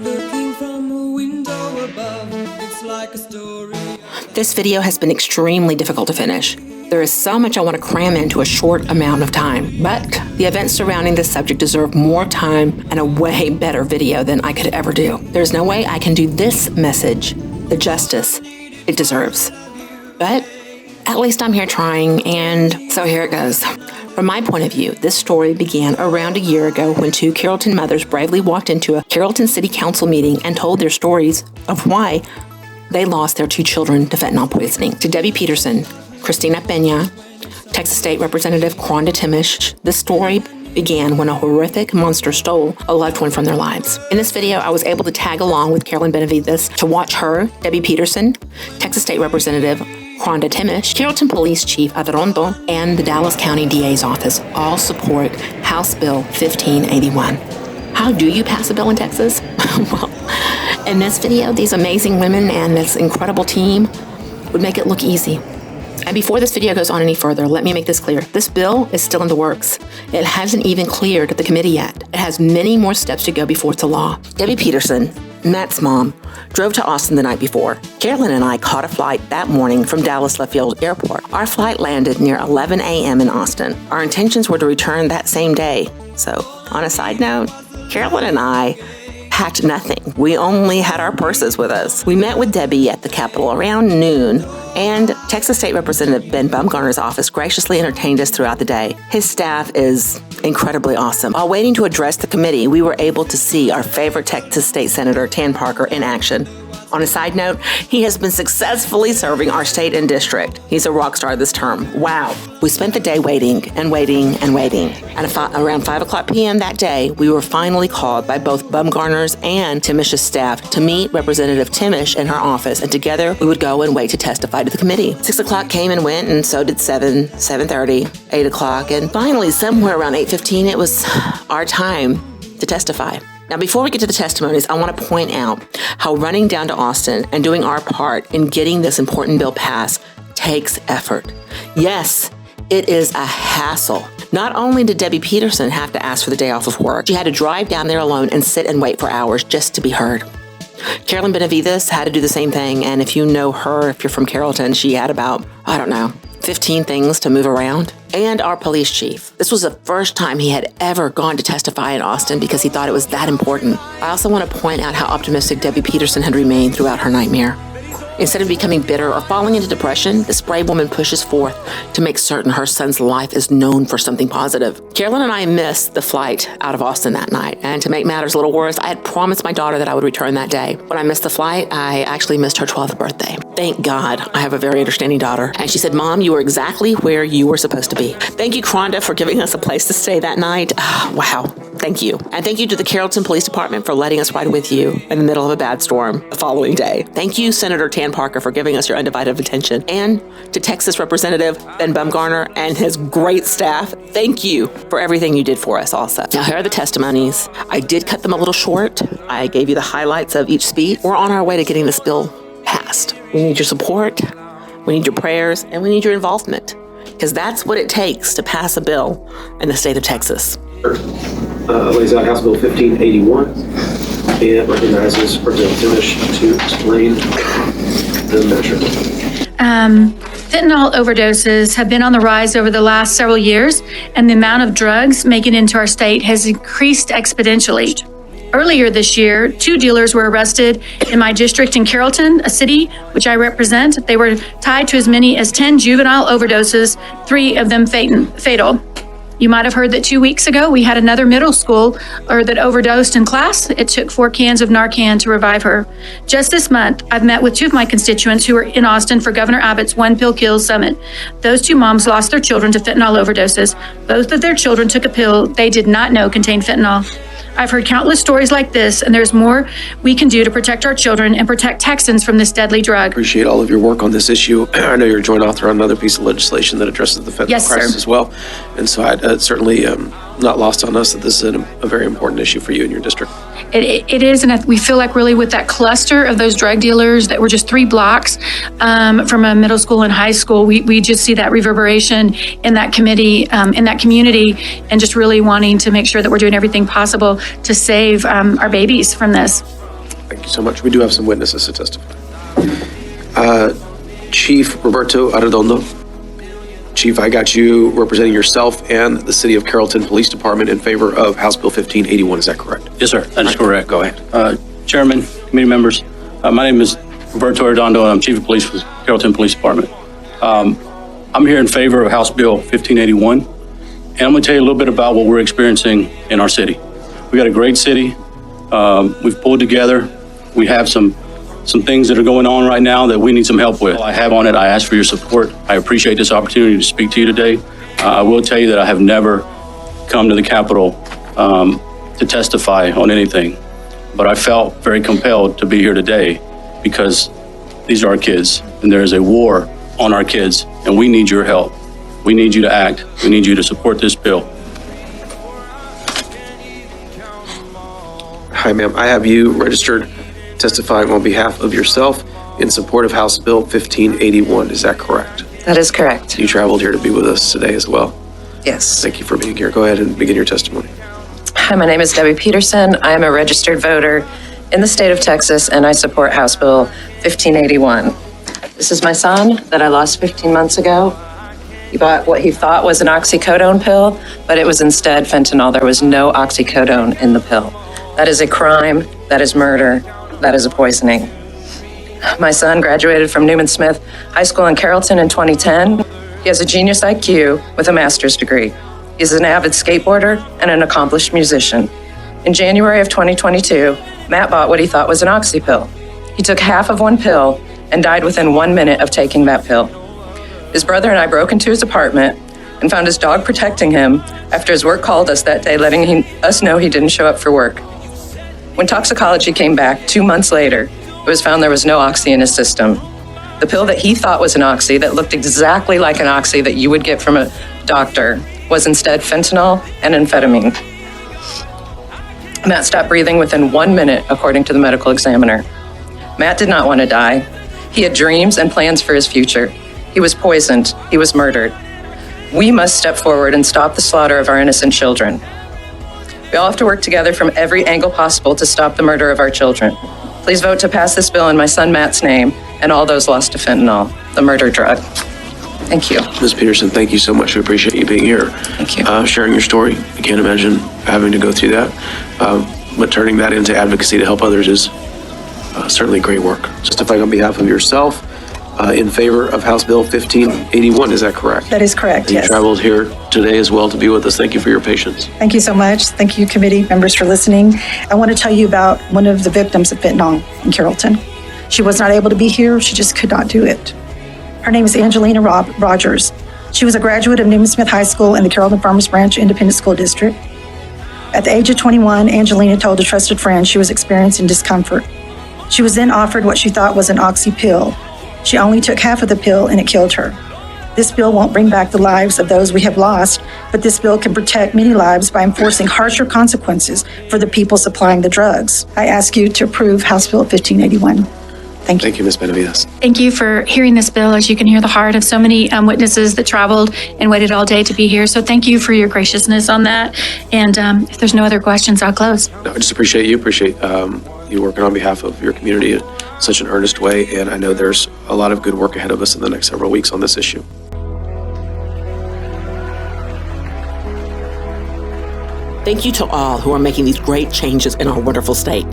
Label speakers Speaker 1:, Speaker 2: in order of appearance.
Speaker 1: Looking from a window above, it's like a story.
Speaker 2: This video has been extremely difficult to finish. There is so much I want to cram into a short amount of time, but the events surrounding this subject deserve more time and a way better video than I could ever do. There's no way I can do this message the justice it deserves. But at least I'm here trying, and so here it goes. From my point of view, this story began around a year ago when two Carrollton mothers bravely walked into a Carrollton City Council meeting and told their stories of why they lost their two children to fentanyl poisoning. To Debbie Peterson, Christina Peña, Texas State Representative Kronda Thimesch, this story began when a horrific monster stole a loved one from their lives. In this video, I was able to tag along with Carolyn Benavides to watch her, Debbie Peterson, Texas State Representative Kronda Thimesch, Carrollton Police Chief Adrondo, and the Dallas County DA's office all support House Bill 1581. How do you pass a bill in Texas? Well, in this video, these amazing women and this incredible team would make it look easy. And before this video goes on any further, let me make this clear. This bill is still in the works. It hasn't even cleared the committee yet. It has many more steps to go before it's a law. Debbie Peterson, Matt's mom, drove to Austin the night before. Carolyn and I caught a flight that morning from Dallas Lafayette Airport. Our flight landed near 11 a.m. in Austin. Our intentions were to return that same day. So, on a side note, Carolyn and I packed nothing. We only had our purses with us. We met with Debbie at the Capitol around noon, and Texas State Representative Ben Bumgarner's office graciously entertained us throughout the day. His staff is incredibly awesome. While waiting to address the committee, we were able to see our favorite Texas State Senator, Tan Parker, in action. On a side note, he has been successfully serving our state and district. He's a rock star this term. Wow. We spent the day waiting and waiting and waiting. At around 5 o'clock p.m. that day, we were finally called by both Bumgarner's and Thimesch's staff to meet Representative Thimesch in her office, and together we would go and wait to testify to the committee. 6 o'clock came and went, and so did 7, 7:30, 8 o'clock, and finally, somewhere around 8:15, it was our time to testify. Now, before we get to the testimonies, I want to point out how running down to Austin and doing our part in getting this important bill passed takes effort. Yes, it is a hassle. Not only did Debbie Peterson have to ask for the day off of work, she had to drive down there alone and sit and wait for hours just to be heard. Carolyn Benavides had to do the same thing, and if you know her, if you're from Carrollton, she had about, 15 things to move around. And our police chief. This was the first time he had ever gone to testify in Austin because he thought it was that important. I also want to point out how optimistic Debbie Peterson had remained throughout her nightmare. Instead of becoming bitter or falling into depression, this brave woman pushes forth to make certain her son's life is known for something positive. Carolyn and I missed the flight out of Austin that night, and to make matters a little worse, I had promised my daughter that I would return that day. When I missed the flight, I actually missed her 12th birthday. Thank God I have a very understanding daughter. And she said, "Mom, you were exactly where you were supposed to be." Thank you, Kronda, for giving us a place to stay that night. Wow. Thank you. And thank you to the Carrollton Police Department for letting us ride with you in the middle of a bad storm the following day. Thank you, Senator Tan Parker, for giving us your undivided attention. And to Texas Representative Ben Bumgarner and his great staff, thank you for everything you did for us also. Now, here are the testimonies. I did cut them a little short. I gave you the highlights of each speech. We're on our way to getting this bill passed. We need your support, we need your prayers, and we need your involvement, because that's what it takes to pass a bill in the state of Texas.
Speaker 3: Lays out House Bill 1581 and recognizes Representative Thimesch to explain the measure.
Speaker 4: Fentanyl overdoses have been on the rise over the last several years, and the amount of drugs making it into our state has increased exponentially. Earlier this year, 2 dealers were arrested in my district in Carrollton, a city which I represent. They were tied to as many as 10 juvenile overdoses, 3 of them fatal. You might have heard that 2 weeks ago, we had another middle schooler that overdosed in class. It took 4 cans of Narcan to revive her. Just this month, I've met with 2 of my constituents who were in Austin for Governor Abbott's One Pill Kills Summit. Those 2 moms lost their children to fentanyl overdoses. Both of their children took a pill they did not know contained fentanyl. I've heard countless stories like this, and there's more we can do to protect our children and protect Texans from this deadly drug.
Speaker 3: Appreciate all of your work on this issue. I know you're a joint author on another piece of legislation that addresses the fentanyl crisis as well. And so it's certainly not lost on us that this is a very important issue for you and your district.
Speaker 4: It is, and we feel like really with that cluster of those drug dealers that were just 3 blocks from a middle school and high school, we just see that reverberation in that committee, in that community, and just really wanting to make sure that we're doing everything possible to save our babies from this.
Speaker 3: you so much. We do have some witnesses to testify. Chief Roberto Arredondo. Chief, I got you representing yourself and the City of Carrollton Police Department in favor of House Bill 1581. Is that correct?
Speaker 5: Yes, sir. That is correct.
Speaker 3: Go ahead.
Speaker 5: Chairman, committee members, my name is Roberto Arredondo, and I'm Chief of Police for the Carrollton Police Department. I'm here in favor of House Bill 1581, and I'm going to tell you a little bit about what we're experiencing in our city. We got a great city. We've pulled together. We have some things that are going on right now that we need some help with. I have on it. I ask for your support. I appreciate this opportunity to speak to you today. I will tell you that I have never come to the Capitol to testify on anything, but I felt very compelled to be here today because these are our kids, and there is a war on our kids, and we need your help. We need you to act. We need you to support this bill.
Speaker 3: Hi, ma'am. I have you registered testifying on behalf of yourself in support of House Bill 1581. Is that correct?
Speaker 6: That is correct.
Speaker 3: You traveled here to be with us today as well.
Speaker 6: Yes.
Speaker 3: Thank you for being here. Go ahead and begin your testimony.
Speaker 6: Hi, my name is Debbie Peterson. I am a registered voter in the state of Texas, and I support House Bill 1581. This is my son that I lost 15 months ago. He bought what he thought was an oxycodone pill, but it was instead fentanyl. There was no oxycodone in the pill. That is a crime. That is murder. That is a poisoning. My son graduated from Newman Smith High School in Carrollton in 2010. He has a genius IQ with a master's degree. He's an avid skateboarder and an accomplished musician. In January of 2022, Matt bought what he thought was an oxy pill. He took half of one pill and died within 1 minute of taking that pill. His brother and I broke into his apartment and found his dog protecting him after his work called us that day, letting us know he didn't show up for work. When toxicology came back 2 months later, it was found there was no oxy in his system. The pill that he thought was an oxy, that looked exactly like an oxy that you would get from a doctor, was instead fentanyl and amphetamine. Matt stopped breathing within 1 minute, according to the medical examiner. Matt did not want to die. He had dreams and plans for his future. He was poisoned. He was murdered. We must step forward and stop the slaughter of our innocent children. We all have to work together from every angle possible to stop the murder of our children. Please vote to pass this bill in my son Matt's name and all those lost to fentanyl, the murder drug. Thank you.
Speaker 3: Ms. Peterson, thank you so much. We appreciate you being here.
Speaker 6: Thank you.
Speaker 3: Sharing your story. I can't imagine having to go through that. But turning that into advocacy to help others is certainly great work. Testifying on behalf of yourself in favor of House Bill 1581, is that correct?
Speaker 7: That is correct,
Speaker 3: and
Speaker 7: yes.
Speaker 3: You traveled here today as well to be with us. Thank you for your patience.
Speaker 7: Thank you so much. Thank you, committee members, for listening. I want to tell you about one of the victims of fentanyl in Carrollton. She was not able to be here. She just could not do it. Her name is Angelina Rogers. She was a graduate of Newman Smith High School in the Carrollton Farmers Branch Independent School District. At the age of 21, Angelina told a trusted friend she was experiencing discomfort. She was then offered what she thought was an oxy pill. She only took half of the pill and it killed her. This bill won't bring back the lives of those we have lost, but this bill can protect many lives by enforcing harsher consequences for the people supplying the drugs. I ask you to approve House Bill 1581. Thank you.
Speaker 3: Thank you, Ms. Benavides.
Speaker 4: Thank you for hearing this bill. As you can hear the heart of so many witnesses that traveled and waited all day to be here. So thank you for your graciousness on that. And if there's no other questions, I'll close.
Speaker 3: No, I just appreciate you you working on behalf of your community in such an earnest way. And I know there's a lot of good work ahead of us in the next several weeks on this issue.
Speaker 2: Thank you to all who are making these great changes in our wonderful state.